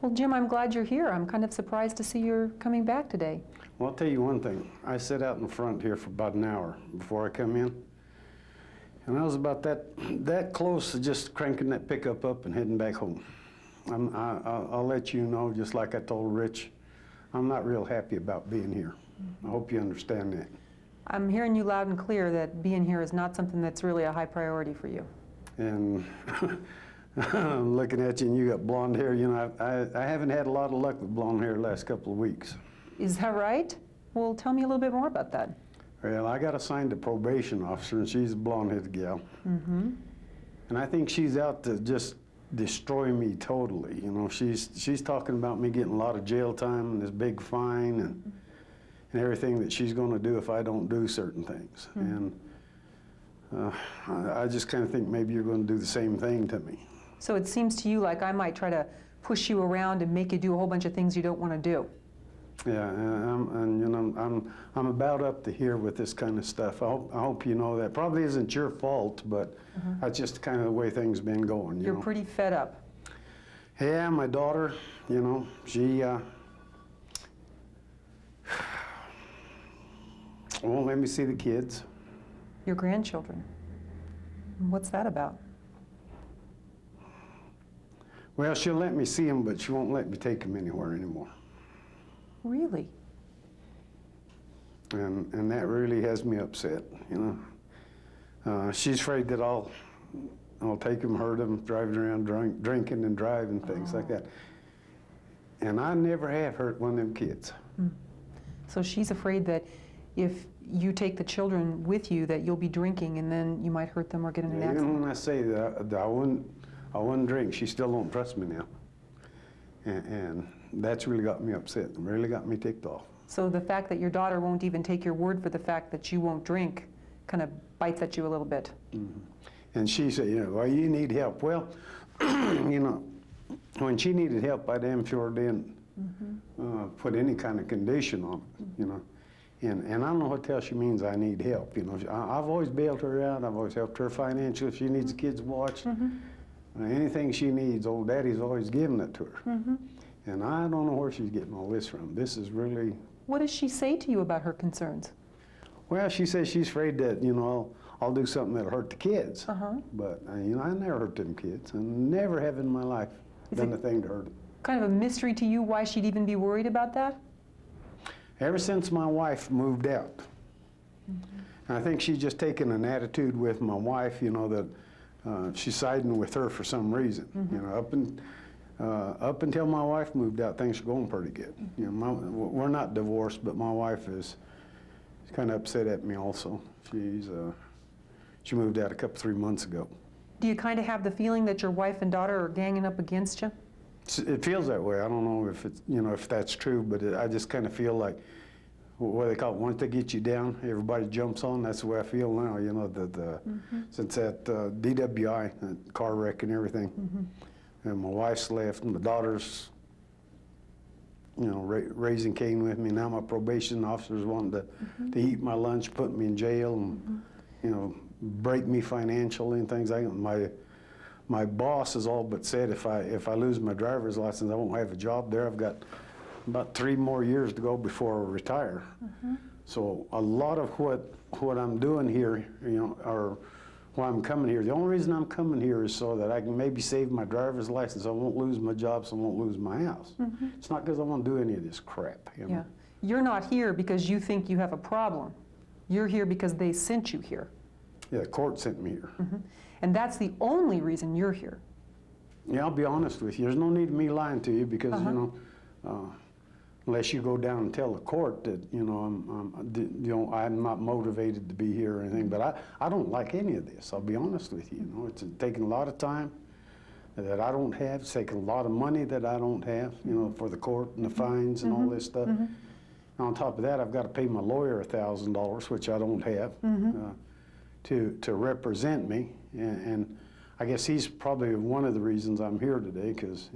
Well, Jim, I'm glad you're here. I'm kind of surprised to see you're coming back today. Well, I'll tell you one thing. I sat out in the front here for about an hour before I come in, and I was about that close to just cranking that pickup up and heading back home. I'll let you know, just like I told Rich, I'm not real happy about being here. I hope you understand that. I'm hearing you loud and clear that being here is not something that's really a high priority for you. And I'm looking at you and you got blonde hair. You know, I haven't had a lot of luck with blonde hair the last couple of weeks. Is that right? Well, tell me a little bit more about that. Well, I got assigned a probation officer, and she's a blonde-headed gal. Mm-hmm. And I think she's out to just destroy me totally. You know, she's talking about me getting a lot of jail time and this big fine and everything that she's going to do if I don't do certain things. Mm-hmm. And I just kind of think maybe you're going to do the same thing to me. So it seems to you like I might try to push you around and make you do a whole bunch of things you don't want to do. Yeah, and you know, I'm about up to here with this kind of stuff. I hope you know that. Probably isn't your fault, but that's just kind of the way things been going. You're pretty fed up. Yeah, my daughter, you know, she won't let me see the kids. Your grandchildren. What's that about? Well, she'll let me see them, but she won't let me take them anywhere anymore. Really? And that really has me upset, you know. She's afraid that I'll take them, hurt them, driving around drinking and driving, things like that. And I never have hurt one of them kids. So she's afraid that if you take the children with you, that you'll be drinking and then you might hurt them or get in an accident. Even when I say that I wouldn't drink, she still don't trust me now. And that's really got me upset, really got me ticked off. So the fact that your daughter won't even take your word for the fact that you won't drink kind of bites at you a little bit. Mm-hmm. And she said, you know, well, you need help. Well, you know, when she needed help, I damn sure didn't put any kind of condition on it, you know. And I don't know what the hell she means I need help, you know. I've always bailed her out. I've always helped her financially. If she needs the kids watched, anything she needs, old daddy's always giving it to her. And I don't know where she's getting all this from. This is really... What does she say to you about her concerns? Well, she says she's afraid that, you know, I'll do something that'll hurt the kids. But, you know, I never hurt them kids. And never have in my life done a thing to hurt them. Kind of a mystery to you why she'd even be worried about that? Ever since my wife moved out. I think she's just taken an attitude with my wife, you know, that she's siding with her for some reason. You know, up until my wife moved out, things were going pretty good. You know, we're not divorced, but my wife is kind of upset at me also. She moved out 3 months ago. Do you kind of have the feeling that your wife and daughter are ganging up against you? It feels that way. I don't know if it's, you know, if that's true, but I just kind of feel like, what do they call it? Once they get you down, everybody jumps on. That's the way I feel now. You know, since that DWI, that car wreck and everything. And my wife's left, and my daughter's, you know, raising Cain with me. Now my probation officer's wanting to eat my lunch, put me in jail, and, you know, break me financially and things like that. My boss has all but said if I lose my driver's license, I won't have a job there. I've got about 3 more years to go before I retire. So a lot of what I'm doing here, you know, or why I'm coming here, the only reason I'm coming here is so that I can maybe save my driver's license. I won't lose my job, so I won't lose my house. It's not because I want to do any of this crap. You know? Yeah. You're not here because you think you have a problem. You're here because they sent you here. Yeah, the court sent me here. And that's the only reason you're here. Yeah, I'll be honest with you. There's no need of me lying to you because, you know, unless you go down and tell the court that, you know, I'm not motivated to be here or anything. But I don't like any of this. I'll be honest with you. You know, it's taking a lot of time that I don't have. It's taking a lot of money that I don't have, you know, for the court and the fines and all this stuff. And on top of that, I've got to pay my lawyer $1,000, which I don't have, to represent me. And I guess he's probably one of the reasons I'm here today, because,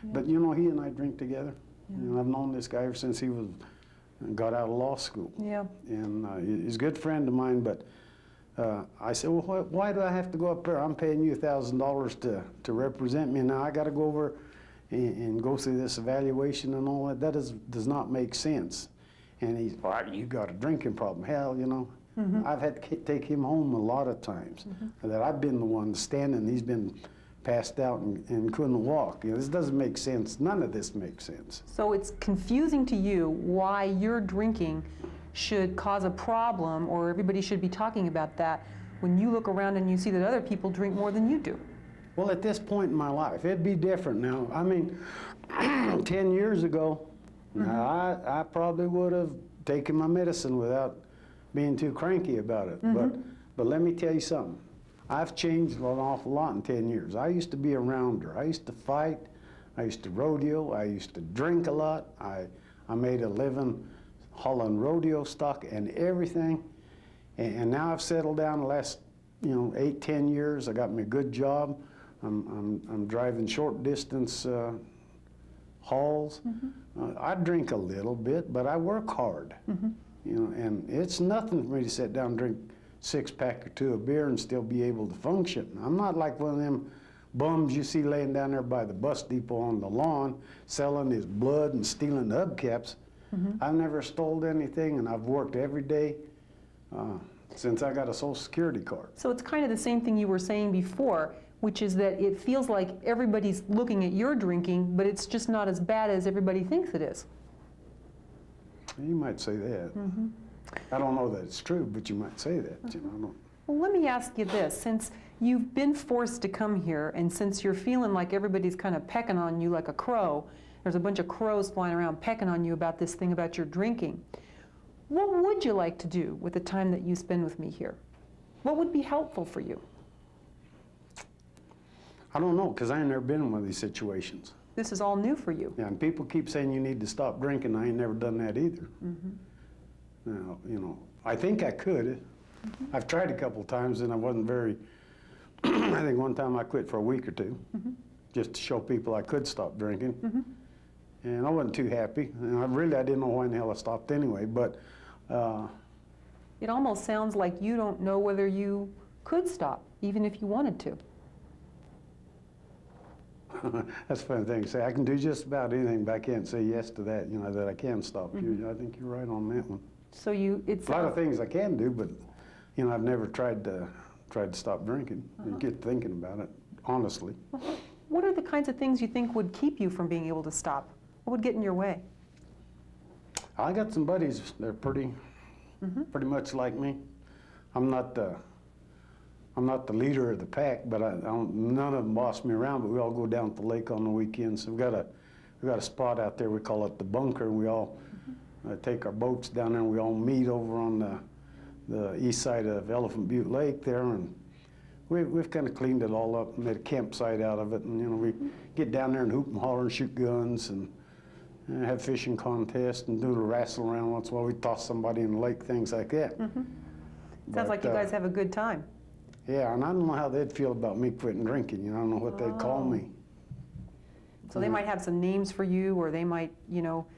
but you know, he and I drink together. You know, I've known this guy ever since he got out of law school. And he's a good friend of mine, but I said, well, why do I have to go up there? I'm paying you $1,000 to represent me, and now I got to go over and go through this evaluation and all that. That does not make sense. And he's, all right, you got a drinking problem. Hell, you know, I've had to take him home a lot of times. That I've been the one standing, he's been passed out and couldn't walk. You know, this doesn't make sense. None of this makes sense. So it's confusing to you why your drinking should cause a problem, or everybody should be talking about that, when you look around and you see that other people drink more than you do. Well, at this point in my life, it'd be different now. I mean, 10 years ago, I probably would have taken my medicine without being too cranky about it. But let me tell you something. I've changed an awful lot in 10 years. I used to be a rounder. I used to fight. I used to rodeo. I used to drink a lot. I made a living hauling rodeo stock and everything. And now I've settled down the last, 8, 10 years. I got me a good job. I'm driving short distance hauls. I drink a little bit, but I work hard. And it's nothing for me to sit down and drink 6-pack or 2 of beer and still be able to function. I'm not like one of them bums you see laying down there by the bus depot on the lawn selling his blood and stealing the hubcaps. I've never stole anything, and I've worked every day since I got a Social Security card. So it's kind of the same thing you were saying before, which is that it feels like everybody's looking at your drinking, but it's just not as bad as everybody thinks it is. You might say that. I don't know that it's true, but you might say that. I don't. Well, let me ask you this. Since you've been forced to come here, and since you're feeling like everybody's kind of pecking on you like a crow, there's a bunch of crows flying around pecking on you about this thing about your drinking, what would you like to do with the time that you spend with me here? What would be helpful for you? I don't know, because I ain't never been in one of these situations. This is all new for you. Yeah, and people keep saying you need to stop drinking. I ain't never done that either. Now, I think I could. I've tried a couple times, and I wasn't very, I think one time I quit for a week or 2, just to show people I could stop drinking. And I wasn't too happy. And I didn't know why in the hell I stopped anyway, but. It almost sounds like you don't know whether you could stop, even if you wanted to. That's a funny thing to say. I can do just about anything, but I can't say yes to that, that I can stop. I think you're right on that one. So it's a lot of things I can do, but I've never tried to stop drinking and get thinking about it, honestly. What are the kinds of things you think would keep you from being able to stop? What would get in your way? I got some buddies. They're pretty much like me. I'm not the leader of the pack, but none of them boss me around. But we all go down to the lake on the weekends. So we got a spot out there. We call it the bunker. And we all take our boats down there, and we all meet over on the east side of Elephant Butte Lake there, and we've kind of cleaned it all up and made a campsite out of it. And we get down there and hoop and holler and shoot guns and have fishing contests and do a wrestle around once in a while. We toss somebody in the lake, things like that. Sounds like you guys have a good time. Yeah, and I don't know how they'd feel about me quitting drinking. I don't know what they'd call me. So they might have some names for you, or they might,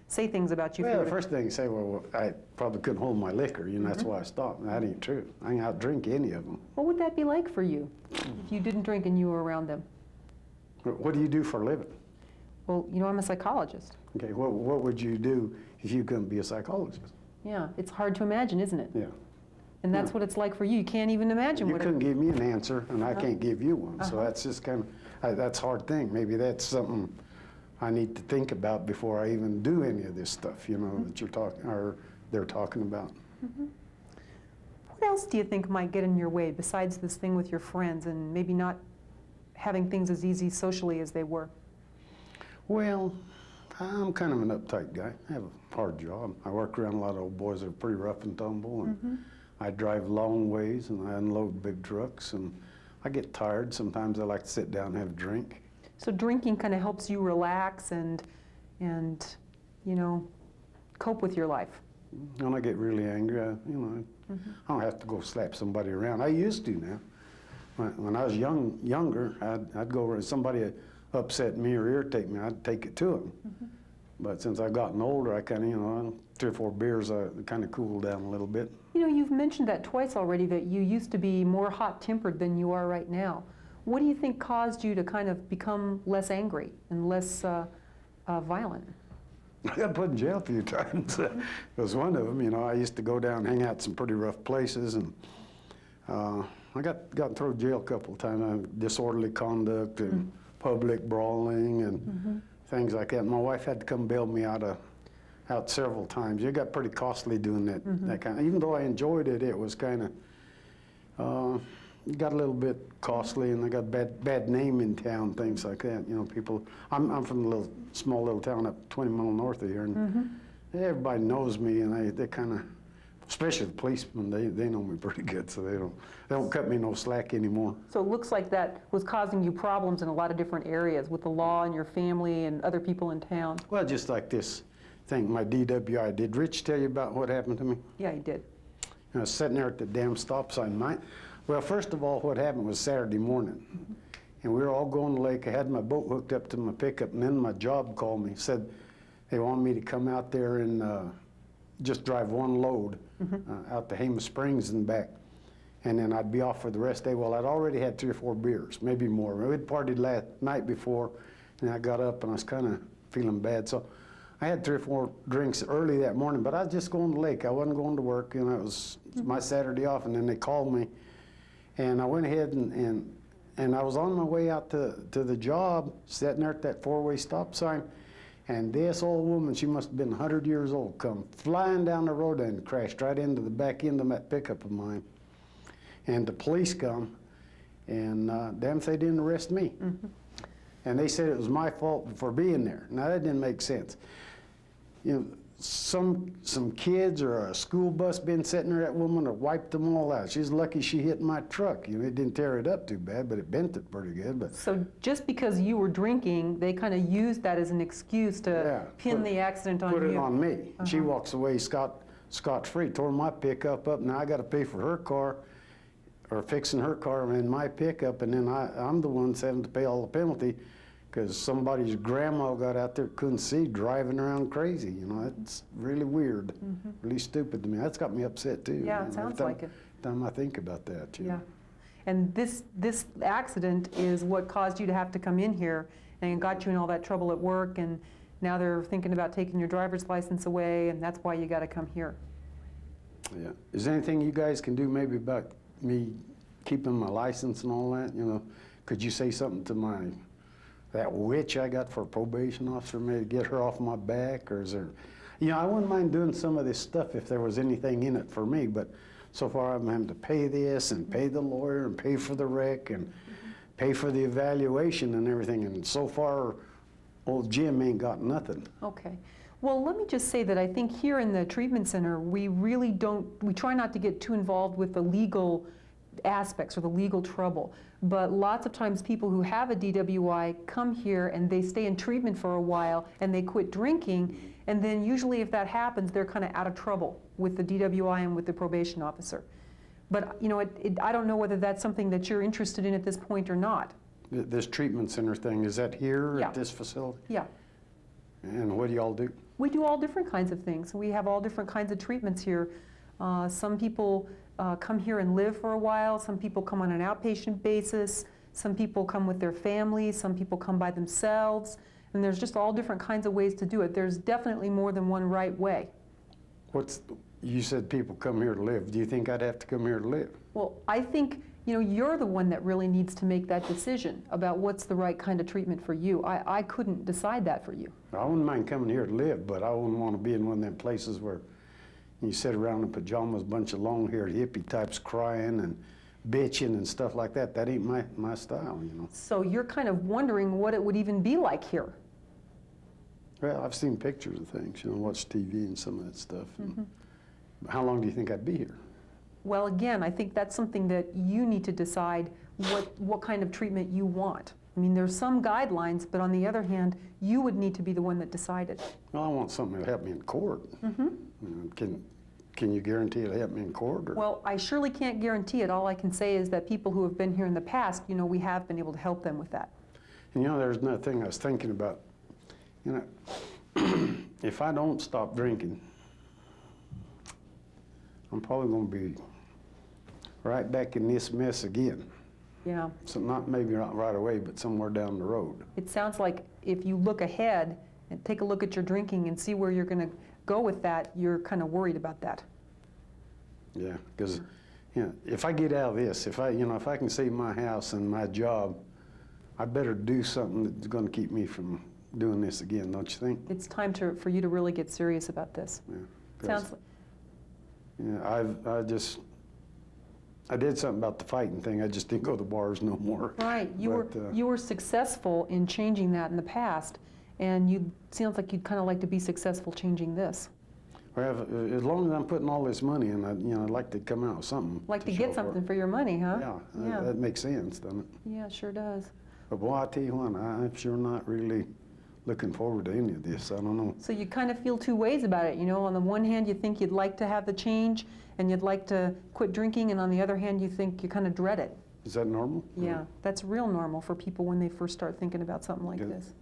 say things about you. Well, the first thing you say, well, I probably couldn't hold my liquor. That's why I stopped. And that ain't true. I ain't out drink any of them. What would that be like for you if you didn't drink and you were around them? What do you do for a living? Well, I'm a psychologist. Okay, what would you do if you couldn't be a psychologist? Yeah, it's hard to imagine, isn't it? Yeah. And that's what it's like for you. You can't even imagine you what couldn't give me an answer, and I can't give you one. So that's just kind of, that's a hard thing. Maybe that's something I need to think about before I even do any of this stuff, that you're talking, or they're talking about. What else do you think might get in your way besides this thing with your friends and maybe not having things as easy socially as they were? Well, I'm kind of an uptight guy. I have a hard job. I work around a lot of old boys that are pretty rough and tumble, and I drive long ways, and I unload big trucks, and I get tired. Sometimes I like to sit down and have a drink. So drinking kind of helps you relax and cope with your life. When I get really angry, I don't have to go slap somebody around. I used to now. When I was younger, I'd go over and somebody upset me or irritate me, I'd take it to them. But since I've gotten older, I kind of, 3 or 4 beers, I kind of cooled down a little bit. You've mentioned that twice already, that you used to be more hot-tempered than you are right now. What do you think caused you to kind of become less angry and less violent? I got put in jail a few times. It was one of them. You know, I used to go down and hang out some pretty rough places, and I got thrown in jail a couple of times. Disorderly conduct and public brawling and things like that. My wife had to come bail me out several times. It got pretty costly doing that kind of. Even though I enjoyed it, it was kind of. It got a little bit costly, and I got bad name in town, things like that. You know, people. I'm from a small little town up 20 miles north of here, and everybody knows me, and they kind of, especially the policemen, they know me pretty good, so they don't cut me no slack anymore. So it looks like that was causing you problems in a lot of different areas with the law and your family and other people in town. Well, just like this thing, my DWI. Did Rich tell you about what happened to me? Yeah, you did. I was sitting there at the damn stop sign. Well, first of all, what happened was Saturday morning, and we were all going to the lake. I had my boat hooked up to my pickup, and then my job called me, said they wanted me to come out there and just drive one load out to Hema Springs and back, and then I'd be off for the rest of the day. Well, I'd already had 3 or 4 beers, maybe more. We'd partied last night before, and I got up and I was kind of feeling bad. So I had 3 or 4 drinks early that morning, but I was just going to the lake. I wasn't going to work, and it was my Saturday off, and then they called me. And I went ahead and I was on my way out to the job, sitting there at that 4-way stop sign, and this old woman, she must have been 100 years old, come flying down the road and crashed right into the back end of that pickup of mine. And the police come, and damn if they didn't arrest me. And they said it was my fault for being there. Now that didn't make sense. You know, some kids or a school bus been sitting there, that woman have wiped them all out. She's lucky she hit my truck. You know, it didn't tear it up too bad, but it bent it pretty good. But So just because you were drinking, they kind of used that as an excuse to pin the accident on you. put it on me. She walks away scot-free, tore my pickup up. Now I got to pay for her car, or fixing her car in my pickup, and then I'm the one that's having to pay all the penalty because somebody's grandma got out there, couldn't see, driving around crazy. You know, it's really weird, really stupid to me. That's got me upset too. Yeah, you it know, sounds like it. Every time I think about that, you Yeah. know. And this accident is what caused you to have to come in here and got you in all that trouble at work, and now they're thinking about taking your driver's license away, and that's why you got to come here. Yeah. Is there anything you guys can do maybe about me keeping my license and all that? You know, could you say something to that witch I got for a probation officer, maybe get her off my back? Or is there, you know, I wouldn't mind doing some of this stuff if there was anything in it for me, but so far I'm having to pay this and pay the lawyer and pay for the wreck and pay for the evaluation and everything, and so far old Jim ain't got nothing. Okay. Well, let me just say that I think here in the treatment center, we try not to get too involved with the legal aspects or the legal trouble. But lots of times people who have a DWI come here and they stay in treatment for a while and they quit drinking, and then usually if that happens, they're kind of out of trouble with the DWI and with the probation officer. But you know, I don't know whether that's something that you're interested in at this point or not. This treatment center thing, is that here Yeah. at this facility? Yeah. And what do y'all do? We do all different kinds of things. We have all different kinds of treatments here. Some people come here and live for a while. Some people come on an outpatient basis. Some people come with their families. Some people come by themselves. And there's just all different kinds of ways to do it. There's definitely more than one right way. You said people come here to live. Do you think I'd have to come here to live? Well, I think, you know, you're the one that really needs to make that decision about what's the right kind of treatment for you. I couldn't decide that for you. I wouldn't mind coming here to live, but I wouldn't want to be in one of them places where you sit around in pajamas, a bunch of long-haired hippie types crying and bitching and stuff like that. That ain't my style, you know. So you're kind of wondering what it would even be like here. Well, I've seen pictures of things, you know, watched TV and some of that stuff. How long do you think I'd be here? Well, again, I think that's something that you need to decide what kind of treatment you want. I mean, there's some guidelines, but on the other hand, you would need to be the one that decided. Well, I want something to help me in court. You know, can you guarantee it'll help me in court? Or? Well, I surely can't guarantee it. All I can say is that people who have been here in the past, you know, we have been able to help them with that. And you know, there's another thing I was thinking about. You know, if I don't stop drinking, I'm probably going to be right back in this mess again. Yeah. So maybe not right away, but somewhere down the road. It sounds like if you look ahead and take a look at your drinking and see where you're going to go with that, you're kind of worried about that. Yeah, because if I get out of this, if I can save my house and my job, I better do something that's going to keep me from doing this again, don't you think? It's time for you to really get serious about this. Yeah. Sounds like, I did something about the fighting thing. I just didn't go to bars no more. right. You were successful in changing that in the past, and sounds like you'd kind of like to be successful changing this. Well, as long as I'm putting all this money in, I'd like to come out with something. Like to show get for something it. for your money, huh? Yeah, that makes sense, doesn't it? Yeah, it sure does. But boy, I tell you what, I'm sure not really looking forward to any of this. I don't know. So you kind of feel two ways about it, you know? On the one hand, you think you'd like to have the change and you'd like to quit drinking, and on the other hand, you think you kind of dread it. Is that normal? Yeah, that's real normal for people when they first start thinking about something like Is- this.